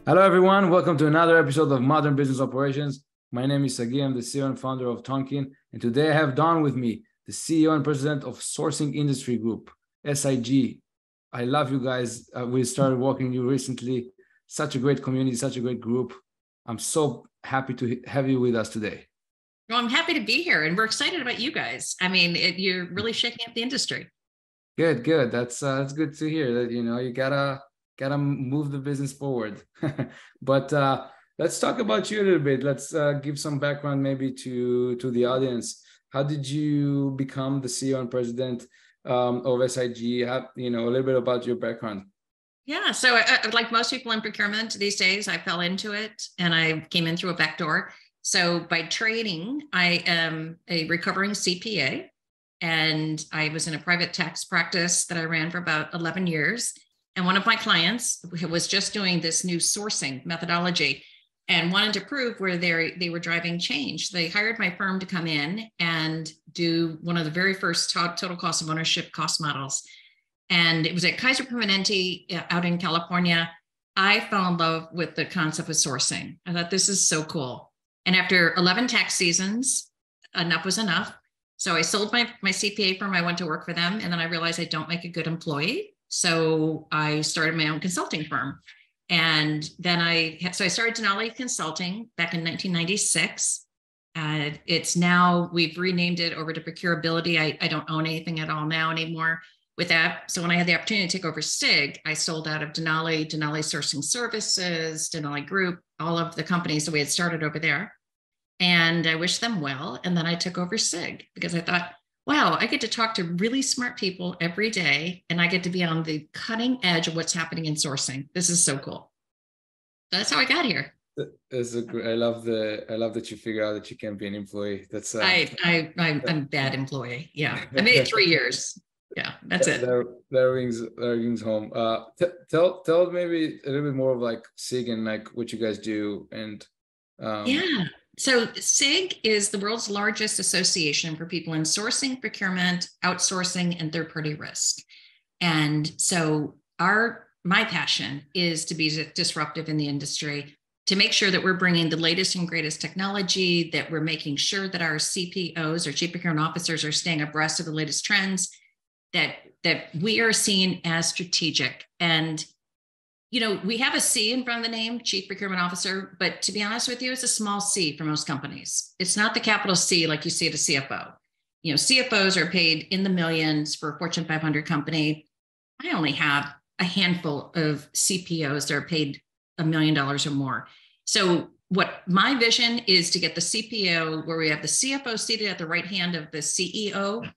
Hello, everyone. Welcome to another episode of Modern Business Operations. My name is Sagi. I'm the CEO and founder of Tonkean. And today I have Dawn with me, the CEO and president of Sourcing Industry Group, SIG. I love you guys. We started working with you recently. Such a great community, such a great group. I'm so happy to have you with us today. Well, I'm happy to be here, and we're excited about you guys. I mean, you're really shaking up the industry. Good. That's good to hear that, you gotta move the business forward. But let's talk about you a little bit. Let's give some background maybe to the audience. How did you become the CEO and president of SIG? A little bit about your background. Yeah, so like most people in procurement these days, I fell into it and I came in through a back door. So by training, I am a recovering CPA, and I was in a private tax practice that I ran for about 11 years. And one of my clients was just doing this new sourcing methodology and wanted to prove where they were driving change. They hired my firm to come in and do one of the very first total cost of ownership cost models. And it was at Kaiser Permanente out in California. I fell in love with the concept of sourcing. I thought, this is so cool. And after 11 tax seasons, enough was enough. So I sold my CPA firm. I went to work for them. And then I realized I don't make a good employee. So I started my own consulting firm. And then I started Denali Consulting back in 1996. It's now, we've renamed it over to Procurability. I don't own anything at all now anymore with that. So when I had the opportunity to take over SIG, I sold out of Denali Sourcing Services, Denali Group, all of the companies that we had started over there. And I wished them well. And then I took over SIG because I thought, wow, I get to talk to really smart people every day, and I get to be on the cutting edge of what's happening in sourcing. This is so cool. That's how I got here. I love that you figure out that you can be an employee. That's I'm a bad employee. Yeah, I made it 3 years. Yeah, that's it. That rings home. Tell maybe a little bit more of like SIG and like what you guys do and. Yeah. So SIG is the world's largest association for people in sourcing, procurement, outsourcing, and third-party risk. And so my passion is to be disruptive in the industry, to make sure that we're bringing the latest and greatest technology, that we're making sure that our CPOs or chief procurement officers are staying abreast of the latest trends, that we are seen as strategic. And we have a C in front of the name, Chief Procurement Officer, but to be honest with you, it's a small C for most companies. It's not the capital C like you see at a CFO. CFOs are paid in the millions for a Fortune 500 company. I only have a handful of CPOs that are paid $1 million or more. So what my vision is to get the CPO where we have the CFO seated at the right hand of the CEO.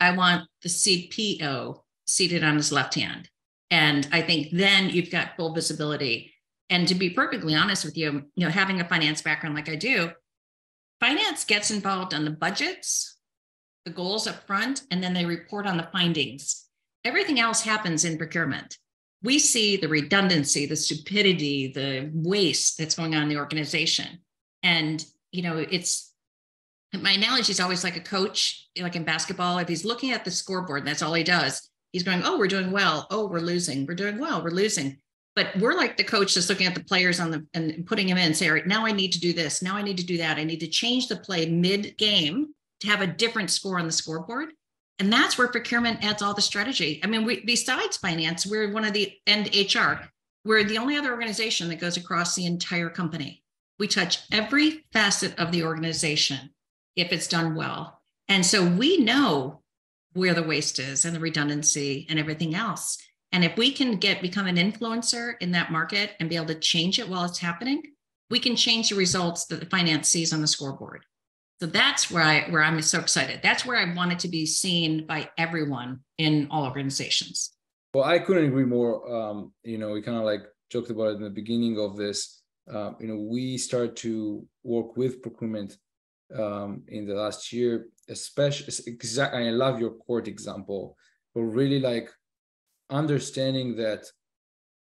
I want the CPO seated on his left hand. And I think then you've got full visibility. And to be perfectly honest with you, having a finance background like I do, finance gets involved on the budgets, the goals up front, and then they report on the findings. Everything else happens in procurement. We see the redundancy, the stupidity, the waste that's going on in the organization. And, my analogy is always like a coach, like in basketball. If he's looking at the scoreboard, that's all he does. He's going, oh, we're doing well. Oh, we're losing. We're doing well. We're losing. But we're like the coach that's looking at the players and putting them in and say, all right, now I need to do this. Now I need to do that. I need to change the play mid-game to have a different score on the scoreboard. And that's where procurement adds all the strategy. I mean, besides finance, we're one of and HR, we're the only other organization that goes across the entire company. We touch every facet of the organization if it's done well. And so we know where the waste is and the redundancy and everything else. And if we can become an influencer in that market and be able to change it while it's happening, we can change the results that the finance sees on the scoreboard. So that's where I'm so excited. That's where I want it to be seen by everyone in all organizations. Well, I couldn't agree more. We kind of like joked about it in the beginning of this. We start to work with procurement in the last year, especially I love your court example, but really like understanding that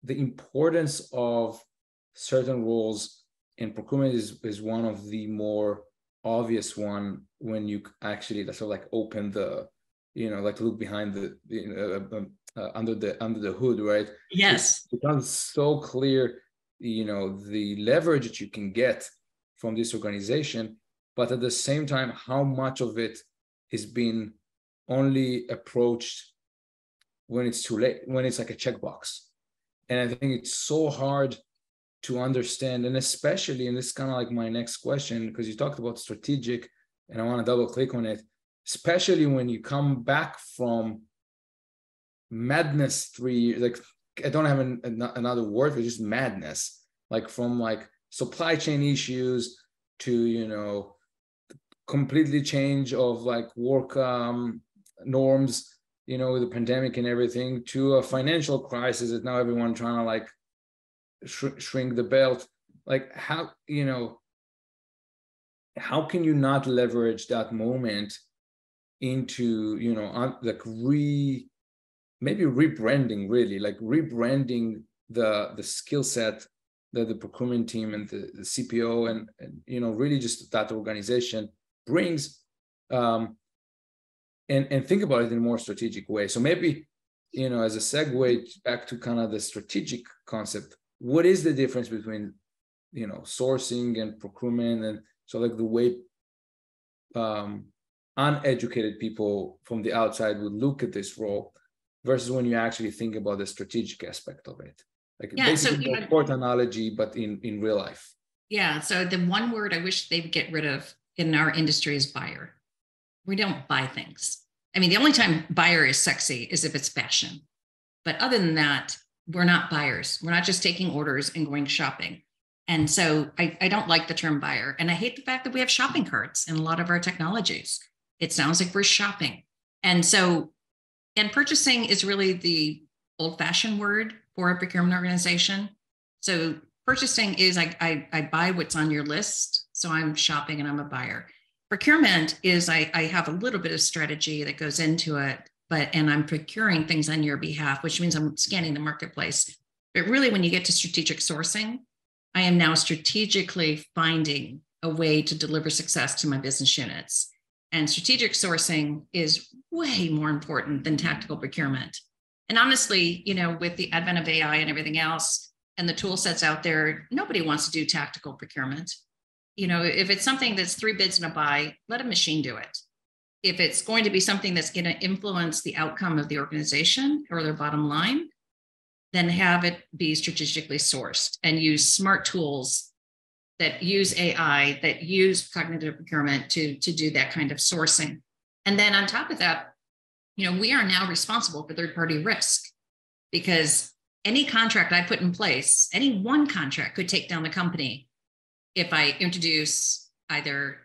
the importance of certain roles in procurement is one of the more obvious one when you actually sort of like open the, like look behind the under the hood, right? Yes, it becomes so clear the leverage that you can get from this organization, but at the same time, how much of it is being only approached when it's too late, when it's like a checkbox. And I think it's so hard to understand, and especially, and this is kind of like my next question, because you talked about strategic, and I want to double click on it, especially when you come back from madness 3 years, like I don't have another word for just madness, like from like supply chain issues to, completely change of like work norms, with the pandemic and everything, to a financial crisis that now everyone trying to like shrink the belt. Like how can you not leverage that moment into, like maybe rebranding, really, like rebranding the skill set that the procurement team and the CPO and really just that organization brings, and think about it in a more strategic way. So maybe, as a segue back to kind of the strategic concept, what is the difference between, sourcing and procurement? And so like the way uneducated people from the outside would look at this role versus when you actually think about the strategic aspect of it. Like basically a short analogy, but in real life. Yeah. So the one word I wish they'd get rid of in our industry is buyer. We don't buy things. I mean, the only time buyer is sexy is if it's fashion. But other than that, we're not buyers. We're not just taking orders and going shopping. And so I don't like the term buyer. And I hate the fact that we have shopping carts in a lot of our technologies. It sounds like we're shopping. And purchasing is really the old-fashioned word for a procurement organization. So purchasing is I buy what's on your list. So I'm shopping and I'm a buyer. Procurement is I have a little bit of strategy that goes into it, and I'm procuring things on your behalf, which means I'm scanning the marketplace. But really, when you get to strategic sourcing, I am now strategically finding a way to deliver success to my business units. And strategic sourcing is way more important than tactical procurement. And honestly, with the advent of AI and everything else and the tool sets out there, nobody wants to do tactical procurement. If it's something that's 3 bids and a buy, let a machine do it. If it's going to be something that's going to influence the outcome of the organization or their bottom line, then have it be strategically sourced and use smart tools that use AI, that use cognitive procurement to do that kind of sourcing. And then on top of that, we are now responsible for third-party risk, because any contract I put in place, any one contract could take down the company if I introduce either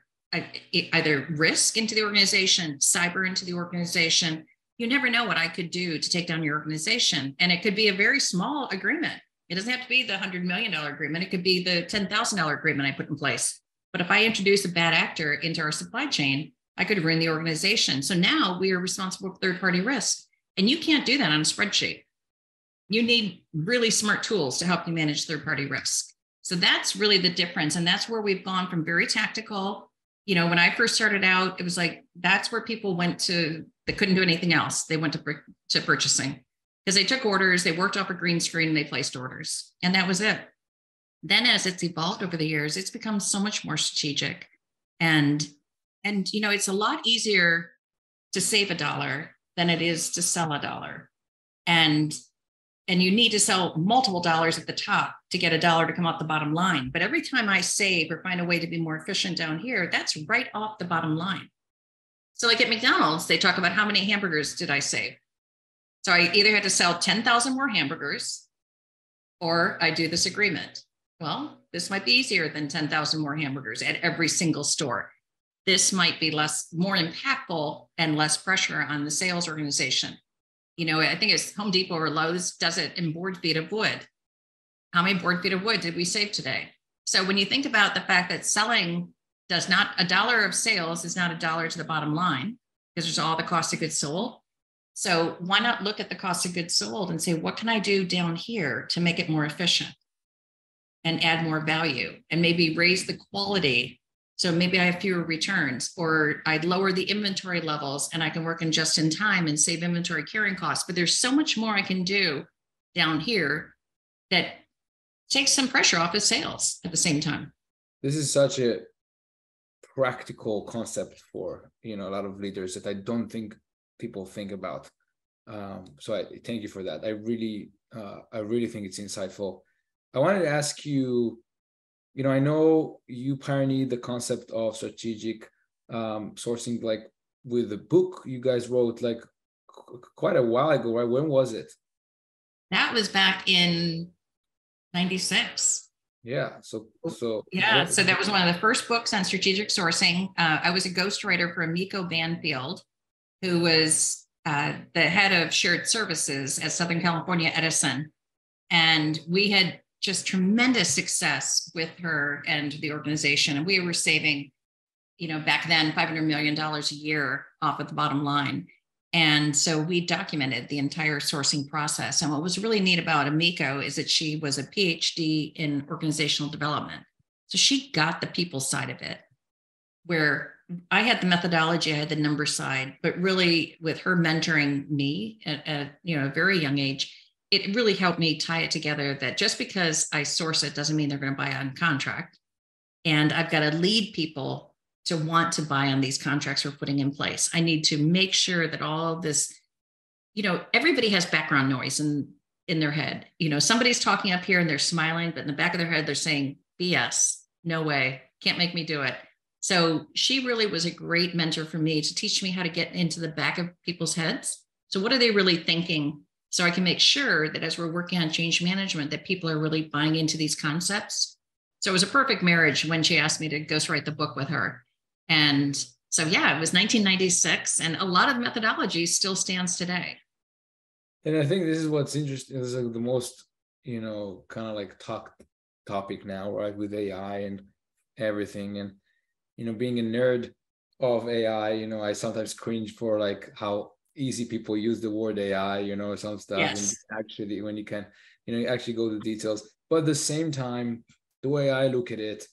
risk into the organization, cyber into the organization. You never know what I could do to take down your organization. And it could be a very small agreement. It doesn't have to be the $100 million agreement. It could be the $10,000 agreement I put in place. But if I introduce a bad actor into our supply chain, I could ruin the organization. So now we are responsible for third-party risk. And you can't do that on a spreadsheet. You need really smart tools to help you manage third-party risk. So that's really the difference. And that's where we've gone from very tactical. When I first started out, it was like, that's where people went to, they couldn't do anything else. They went to purchasing because they took orders, they worked off a green screen, and they placed orders. And that was it. Then as it's evolved over the years, it's become so much more strategic. And it's a lot easier to save $1 than it is to sell $1. And you need to sell multiple dollars at the top to get $1 to come out the bottom line. But every time I save or find a way to be more efficient down here, that's right off the bottom line. So like at McDonald's, they talk about how many hamburgers did I save? So I either had to sell 10,000 more hamburgers or I do this agreement. Well, this might be easier than 10,000 more hamburgers at every single store. This might be more impactful and less pressure on the sales organization. I think it's Home Depot or Lowe's does it in board feet of wood. How many board feet of wood did we save today? So when you think about the fact that selling does not, $1 of sales is not $1 to the bottom line because there's all the cost of goods sold. So why not look at the cost of goods sold and say, what can I do down here to make it more efficient and add more value and maybe raise the quality? So maybe I have fewer returns, or I'd lower the inventory levels and I can work in just in time and save inventory carrying costs. But there's so much more I can do down here that takes some pressure off his sales at the same time. This is such a practical concept for, a lot of leaders that I don't think people think about. So I thank you for that. I really think it's insightful. I wanted to ask you, I know you pioneered the concept of strategic sourcing, like with the book you guys wrote like quite a while ago, right? When was it? That was back in 96. Yeah. So that was one of the first books on strategic sourcing. I was a ghostwriter for Miko Banfield, who was the head of shared services at Southern California Edison. And we had just tremendous success with her and the organization. And we were saving, back then, $500 million a year off of the bottom line. And so we documented the entire sourcing process. And what was really neat about Amiko is that she was a PhD in organizational development. So she got the people side of it, where I had the methodology, I had the number side, but really with her mentoring me at a very young age, it really helped me tie it together that just because I source it doesn't mean they're going to buy on contract. And I've got to lead people to want to buy on these contracts we're putting in place. I need to make sure that all this, everybody has background noise in their head. Somebody's talking up here and they're smiling, but in the back of their head, they're saying, BS, no way, can't make me do it. So she really was a great mentor for me to teach me how to get into the back of people's heads. So what are they really thinking? So I can make sure that as we're working on change management, that people are really buying into these concepts. So it was a perfect marriage when she asked me to ghostwrite the book with her. And so, it was 1996, and a lot of methodology still stands today. And I think this is what's interesting. This is like the most, kind of like topic now, right? With AI and everything. And, being a nerd of AI, I sometimes cringe for like how easy people use the word AI, some stuff. Yes. And actually, when you can, you actually go to details. But at the same time, the way I look at it,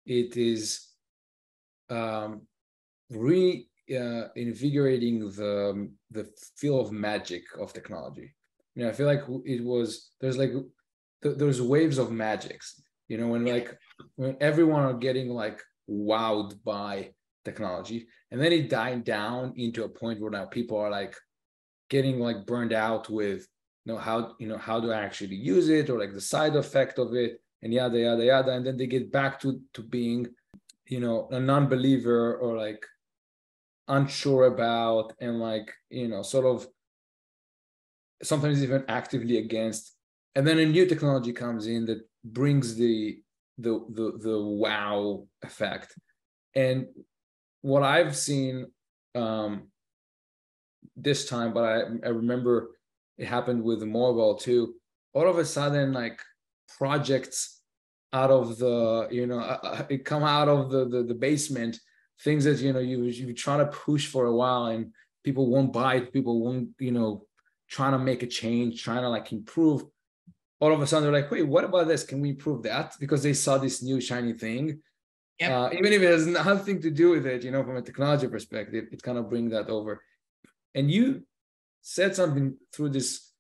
it is reinvigorating the feel of magic of technology. I feel like there's waves of magics, when everyone are getting like wowed by technology, and then it died down into a point where now people are like getting like burned out with how do I actually use it, or like the side effect of it, and yada yada yada, and then they get back to being a non-believer, or like unsure about, and like sort of sometimes even actively against. And then a new technology comes in that brings the wow effect. And what I've seen this time, but I remember it happened with the mobile too, all of a sudden like projects out of the it come out of the basement, things that you trying to push for a while, and people won't buy it, people won't trying to make a change, trying to like improve. All of a sudden they're like, wait, what about this, can we improve that? Because they saw this new shiny thing. Yep. Even if it has nothing to do with it, from a technology perspective, it kind of brings that over. And you said something through this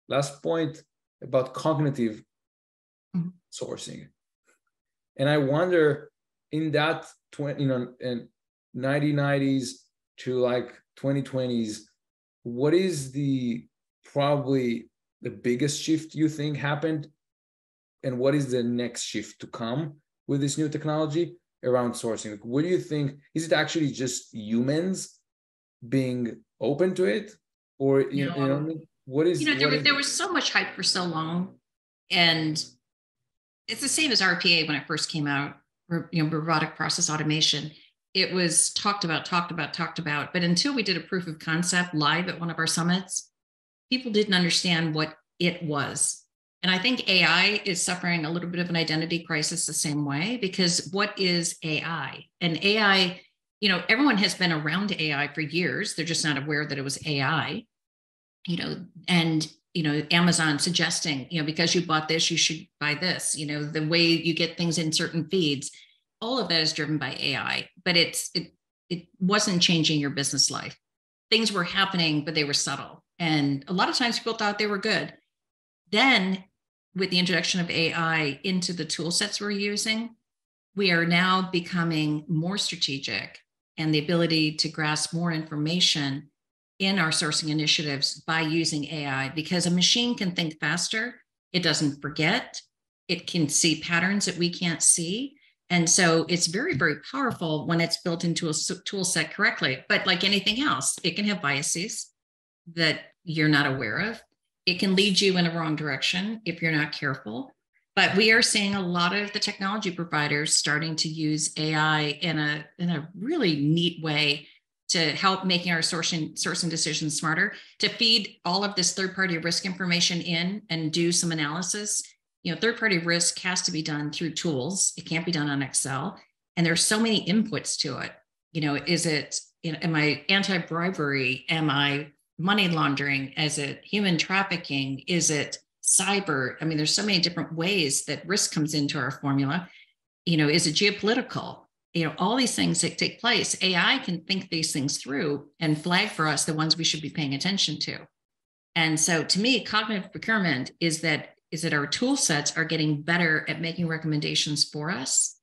last point about cognitive sourcing. And I wonder, in that 1990s to like 2020s, what is probably the biggest shift you think happened, and what is the next shift to come with this new technology around sourcing? Like, what do you think? Is it actually just humans being open to it, or what is? There was so much hype for so long, and it's the same as RPA when it first came out. Robotic process automation. It was talked about, but until we did a proof of concept live at one of our summits, people didn't understand what it was. And I think AI is suffering a little bit of an identity crisis the same way, because what is AI? And AI, everyone has been around AI for years. They're just not aware that it was AI, and Amazon suggesting, because you bought this, you should buy this, the way you get things in certain feeds, all of that is driven by AI, but it wasn't changing your business life. Things were happening, but they were subtle. And a lot of times people thought they were good. Then with the introduction of AI into the tool sets we're using, we are now becoming more strategic and the ability to grasp more information in our sourcing initiatives by using AI, because a machine can think faster. It doesn't forget. It can see patterns that we can't see. And so it's very, very powerful when it's built into a tool set correctly. But like anything else, it can have biases that you're not aware of. It can lead you in a wrong direction if you're not careful. But we are seeing a lot of the technology providers starting to use AI in a really neat way to help making our sourcing decisions smarter, to feed all of this third-party risk information in and do some analysis. Third-party risk has to be done through tools. It can't be done on Excel. And there's so many inputs to it. Is it, am I anti-bribery? Am I money laundering? Is it human trafficking? Is it cyber? I mean, there's so many different ways that risk comes into our formula. Is it geopolitical? All these things that take place, AI can think these things through and flag for us the ones we should be paying attention to. And so to me, cognitive procurement is that our tool sets are getting better at making recommendations for us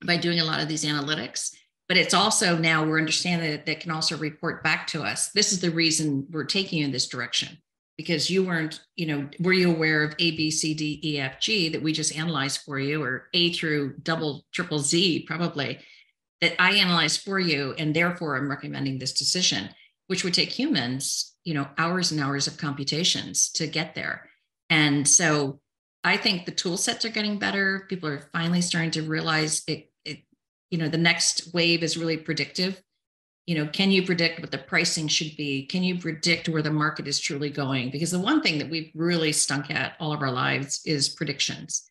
by doing a lot of these analytics. But it's also now we're understanding that they can also report back to us. This is the reason we're taking you in this direction, because you weren't, were you aware of A, B, C, D, E, F, G that we just analyzed for you, or A through double, triple Z, probably, that I analyzed for you. And therefore I'm recommending this decision, which would take humans, hours and hours of computations to get there. And so I think the tool sets are getting better. People are finally starting to realize it, the next wave is really predictive. Can you predict what the pricing should be? Can you predict where the market is truly going? Because the one thing that we've really stunk at all of our lives is predictions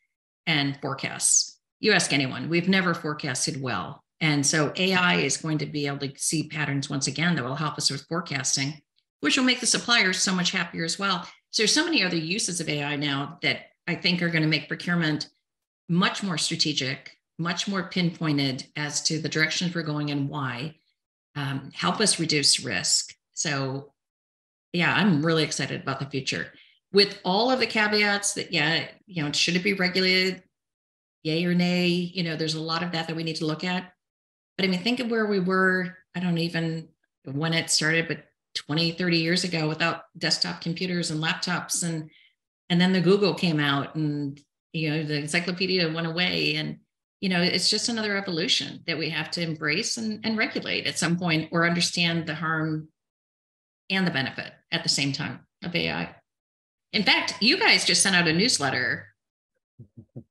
and forecasts. You ask anyone, we've never forecasted well. And so AI is going to be able to see patterns once again that will help us with forecasting, which will make the suppliers so much happier as well. So there's so many other uses of AI now that I think are going to make procurement much more strategic, much more pinpointed as to the directions we're going and why, help us reduce risk. So yeah, I'm really excited about the future with all of the caveats that, should it be regulated? Yay or nay? There's a lot of that we need to look at. But I mean, think of where we were, I don't even when it started, but 20, 30 years ago without desktop computers and laptops. And then the Google came out and, the encyclopedia went away. And, it's just another evolution that we have to embrace and regulate at some point, or understand the harm and the benefit at the same time of AI. In fact, you guys just sent out a newsletter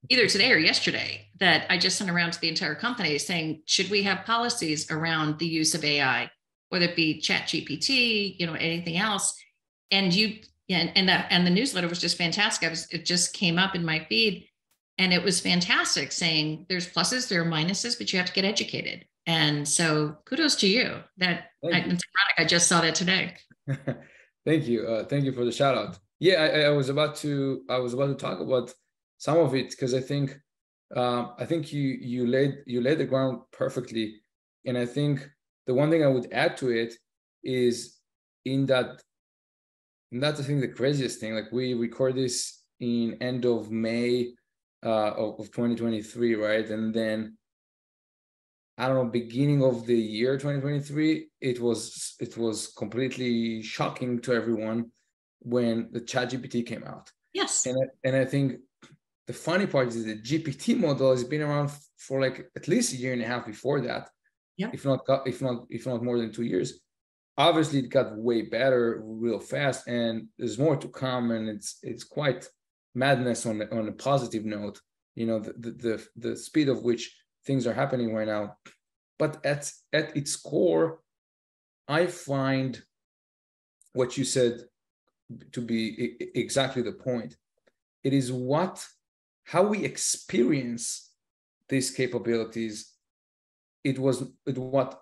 either today or yesterday that I just sent around to the entire company saying, should we have policies around the use of AI? Whether it be ChatGPT, anything else. And the newsletter was just fantastic. It just came up in my feed, and it was fantastic, saying there's pluses, there are minuses, but you have to get educated. And so kudos to you. It's ironic. I just saw that today. Thank you. Thank you for the shout out. Yeah, I was about to talk about some of it, because I think you laid the ground perfectly. And I think the one thing I would add to it is that's I think the craziest thing. Like, we record this in end of May of 2023, right? And then I don't know, beginning of the year 2023, it was completely shocking to everyone when the ChatGPT came out. Yes. And I think the funny part is the GPT model has been around for like at least a year and a half before that. Yep. If not more than 2 years. Obviously, it got way better real fast, and there's more to come. And it's quite madness on a positive note. The speed of which things are happening right now. But at its core, I find what you said to be exactly the point. It is how we experience these capabilities. What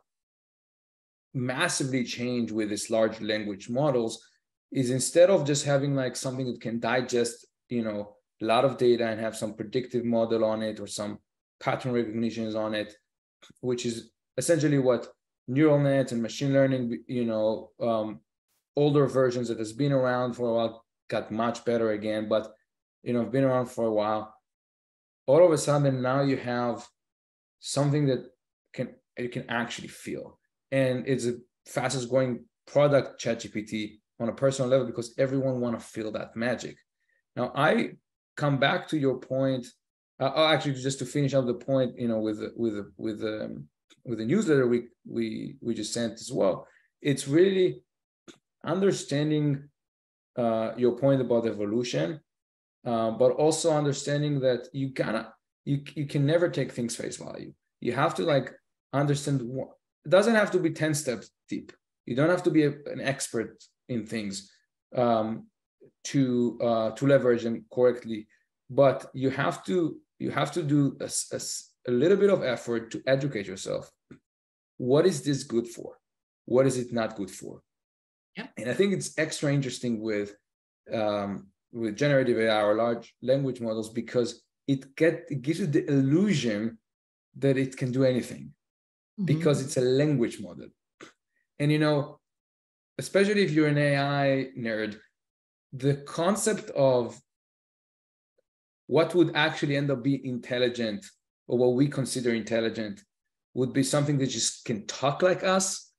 massively changed with these large language models is, instead of just having like something that can digest, a lot of data and have some predictive model on it or some pattern recognitions on it, which is essentially what neural nets and machine learning, older versions that has been around for a while got much better again. But I've been around for a while. All of a sudden now you have something that you can actually feel. And it's the fastest growing product, ChatGPT, on a personal level, because everyone want to feel that magic. Now, I come back to your point. Actually, just to finish up the point, with the newsletter we just sent as well. It's really understanding your point about evolution, but also understanding that you can never take things face value. You have to understand. It doesn't have to be 10 steps deep. You don't have to be an expert in things to leverage them correctly, but you have to do a little bit of effort to educate yourself. What is this good for? What is it not good for? Yeah. And I think it's extra interesting with generative AI or large language models, because it gives you the illusion that it can do anything, because it's a language model. And especially if you're an AI nerd, the concept of what would actually end up being intelligent, or what we consider intelligent, would be something that just can talk like us,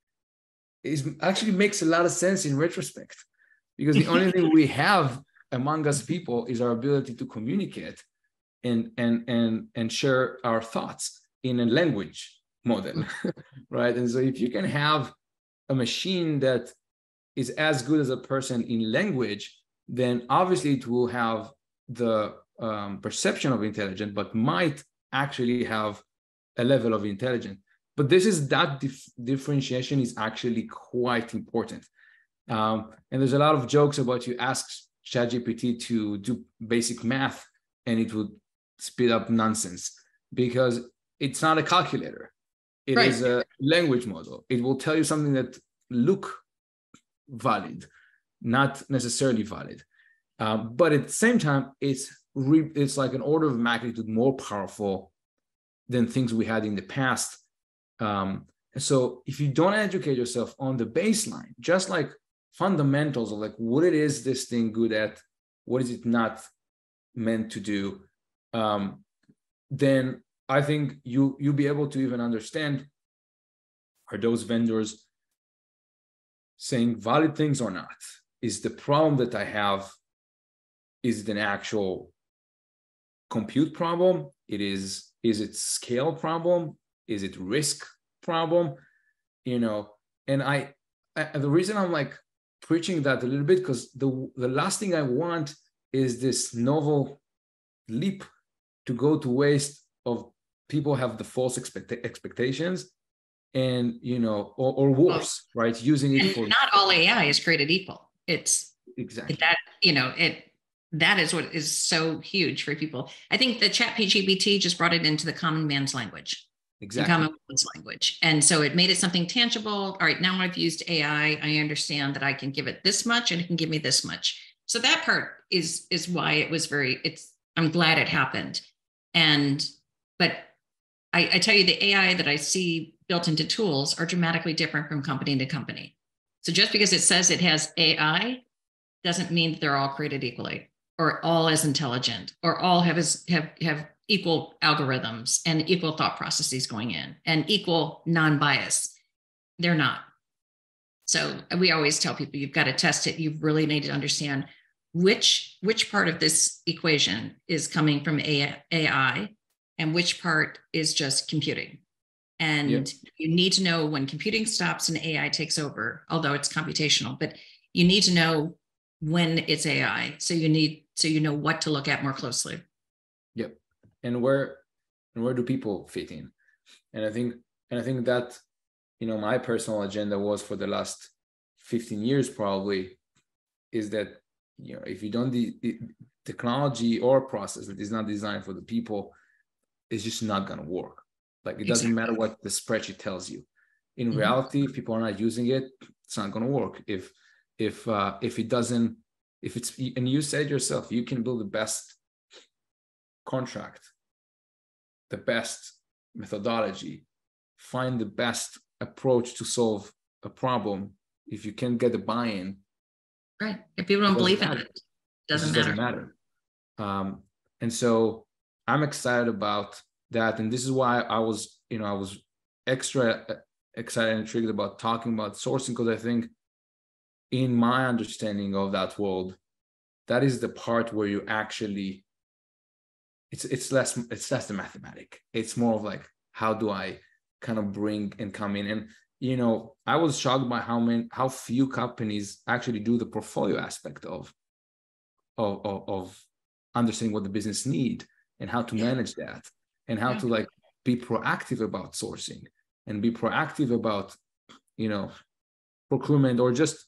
actually makes a lot of sense in retrospect, because the only thing we have among us people is our ability to communicate and share our thoughts in a language model, right? And so if you can have a machine that is as good as a person in language, then obviously it will have the perception of intelligence, but might actually have a level of intelligence. But that differentiation is actually quite important. And there's a lot of jokes about, you ask ChatGPT to do basic math and it would spit up nonsense, because it's not a calculator. It is a language model. It will tell you something that look valid, not necessarily valid. But at the same time, it's like an order of magnitude more powerful than things we had in the past. So if you don't educate yourself on the baseline, just like fundamentals of what it is this thing good at, what is it not meant to do, then I think you'll be able to even understand, are those vendors saying valid things or not? Is the problem that I have, is it an actual compute problem? Is it scale problem? Is it risk problem? And the reason I'm preaching that a little bit, because the last thing I want is this novel leap to go to waste of people have the false expectations, and or worse, right? Using it for, not all AI is created equal. It's exactly that is what is so huge for people. I think the ChatGPT just brought it into the common man's language. Exactly. Common man's language. And so it made it something tangible. All right, now I've used AI. I understand that I can give it this much and it can give me this much. So that part is why it was I'm glad it happened. But I tell you, the AI that I see built into tools are dramatically different from company to company. So just because it says it has AI doesn't mean that they're all created equally, or all as intelligent, or all have equal algorithms and equal thought processes going in and equal non-bias. They're not. So we always tell people, you've got to test it. You really need to understand which part of this equation is coming from AI and which part is just computing. And you need to know when computing stops and AI takes over, although it's computational, but you need to know when it's AI. So you know what to look at more closely. Yep. And where do people fit in? And I think that, my personal agenda was for the last 15 years probably, is that, if you don't, the technology or process that is not designed for the people, it's just not going to work. It doesn't matter what the spreadsheet tells you. In reality, if people are not using it, it's not going to work. If it doesn't, and you said yourself, you can build the best contract, the best methodology, find the best approach to solve a problem. If you can't get the buy-in, right? If people don't believe in it, doesn't matter. And so I'm excited about that. And this is why I was extra excited and intrigued about talking about sourcing, because I think in my understanding of that world, that is the part where you actually, it's less the mathematic. It's more of like, how do I kind of bring and come in? And I was shocked by how few companies actually do the portfolio aspect of understanding what the business need and how to manage that, and how to like be proactive about sourcing and be proactive about procurement, or just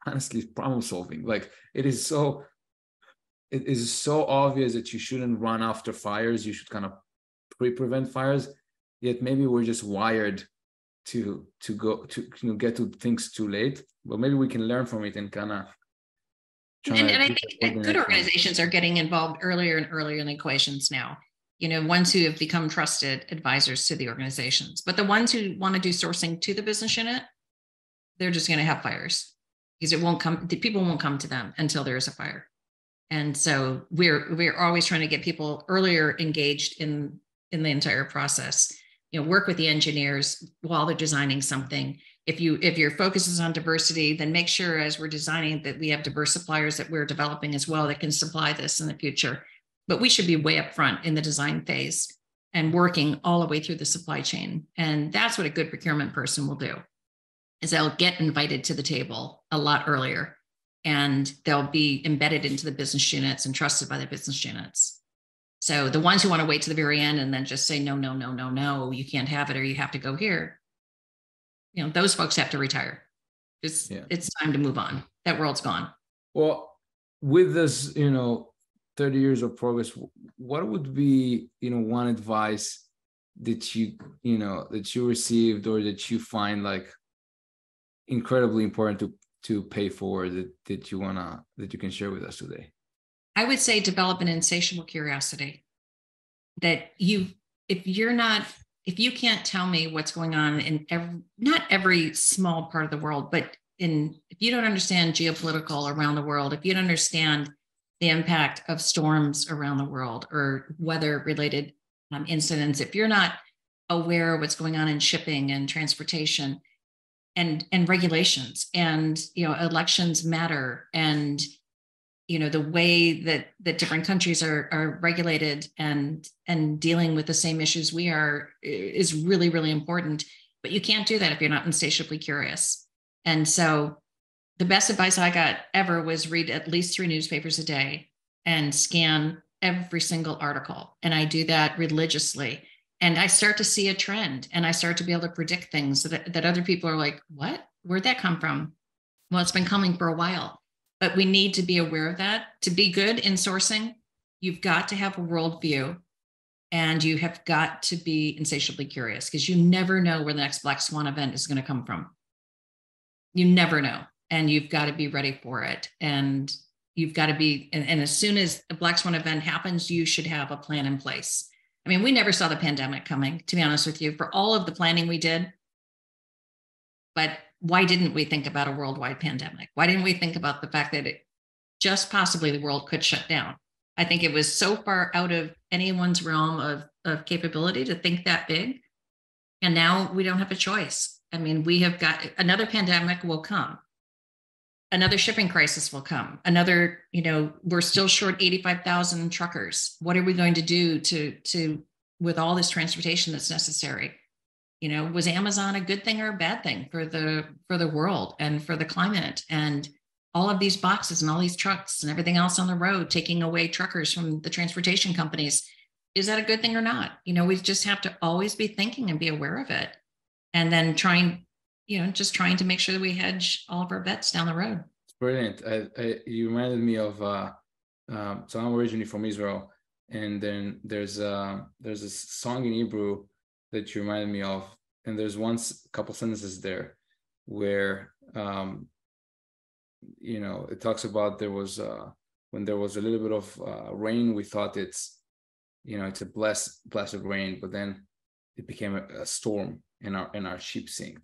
honestly problem solving. Like it is so obvious that you shouldn't run after fires. You should kind of prevent fires, yet maybe we're just wired to go to get to things too late. But maybe we can learn from it and kind of and I think good organizations are getting involved earlier and earlier in equations now. Ones who have become trusted advisors to the organizations. But the ones who want to do sourcing to the business unit, they're just going to have fires, because people won't come to them until there is a fire. And so we're always trying to get people earlier engaged in the entire process. Work with the engineers while they're designing something. If your focus is on diversity, then make sure as we're designing that we have diverse suppliers that we're developing as well that can supply this in the future. But we should be way up front in the design phase and working all the way through the supply chain. And that's what a good procurement person will do, is they'll get invited to the table a lot earlier, and they'll be embedded into the business units and trusted by the business units. So the ones who want to wait to the very end and then just say, no, you can't have it, or you have to go here, those folks have to retire. It's time to move on. That world's gone. Well, with this, 30 years of progress, what would be, one advice that you received, or that you find like incredibly important to pay forward, that you can share with us today? I would say develop an insatiable curiosity. That if you can't tell me what's going on in not every small part of the world, but if you don't understand geopolitical around the world, if you don't understand the impact of storms around the world or weather related incidents, if you're not aware of what's going on in shipping and transportation and regulations, and elections matter, and the way that different countries are regulated and dealing with the same issues we are is really, really important. But you can't do that if you're not insatiably curious. And so the best advice I got ever was read at least 3 newspapers a day and scan every single article. And I do that religiously. And I start to see a trend, and I start to be able to predict things that other people are like, what? Where'd that come from? Well, it's been coming for a while. But we need to be aware of that. To be good in sourcing, you've got to have a worldview, and you have got to be insatiably curious, because you never know where the next black swan event is going to come from. You never know. And you've got to be ready for it. And you've got to be, and as soon as a black swan event happens, you should have a plan in place. I mean, we never saw the pandemic coming, to be honest with you, for all of the planning we did. But why didn't we think about a worldwide pandemic? Why didn't we think about the fact that just possibly the world could shut down? I think it was so far out of anyone's realm of capability to think that big. And now we don't have a choice. I mean, we have got another pandemic will come. Another shipping crisis will come. Another, we're still short 85,000 truckers. What are we going to do to with all this transportation that's necessary? Was Amazon a good thing or a bad thing for the world and for the climate, and all of these boxes and all these trucks and everything else on the road, taking away truckers from the transportation companies? Is that a good thing or not? We just have to always be thinking and be aware of it, and then trying to make sure that we hedge all of our bets down the road. It's brilliant. You reminded me of, so I'm originally from Israel, and then there's a song in Hebrew that you reminded me of, and there's a couple sentences there where it talks about there was when there was a little bit of rain, we thought it's a blessed rain, but then it became a storm and our ship sank.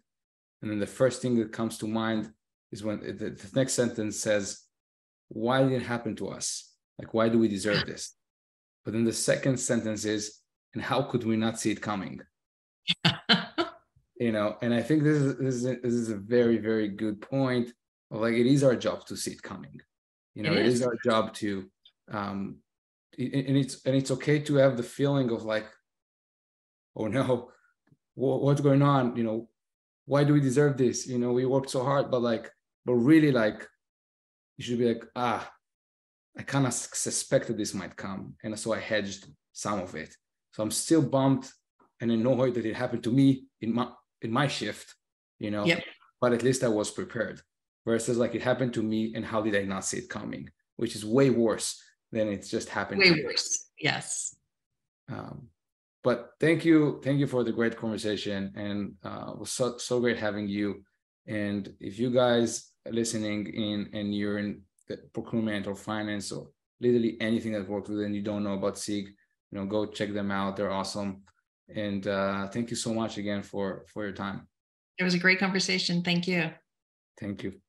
And then the first thing that comes to mind is when the next sentence says, why did it happen to us? Like, why do we deserve this? But then the second sentence is, and how could we not see it coming? You know, and I think this is a very, very good point of like, it is our job to see it coming. You know, it is our job to, and it's okay to have the feeling of like, oh no, what's going on? You know, why do we deserve this? You know, we worked so hard, but really, like, you should be like, I kind of suspected this might come, and so I hedged some of it. So I'm still bummed and annoyed that it happened to me in my shift, you know, but at least I was prepared. Versus like, it happened to me, and how did I not see it coming? Which is way worse than it's just happened. Way worse. Yes. But thank you for the great conversation, and it was so great having you. And if you guys are listening in and you're in the procurement or finance or literally anything that works with, and you don't know about Sig, you know, go check them out. They're awesome. And thank you so much again for your time. It was a great conversation. Thank you. Thank you.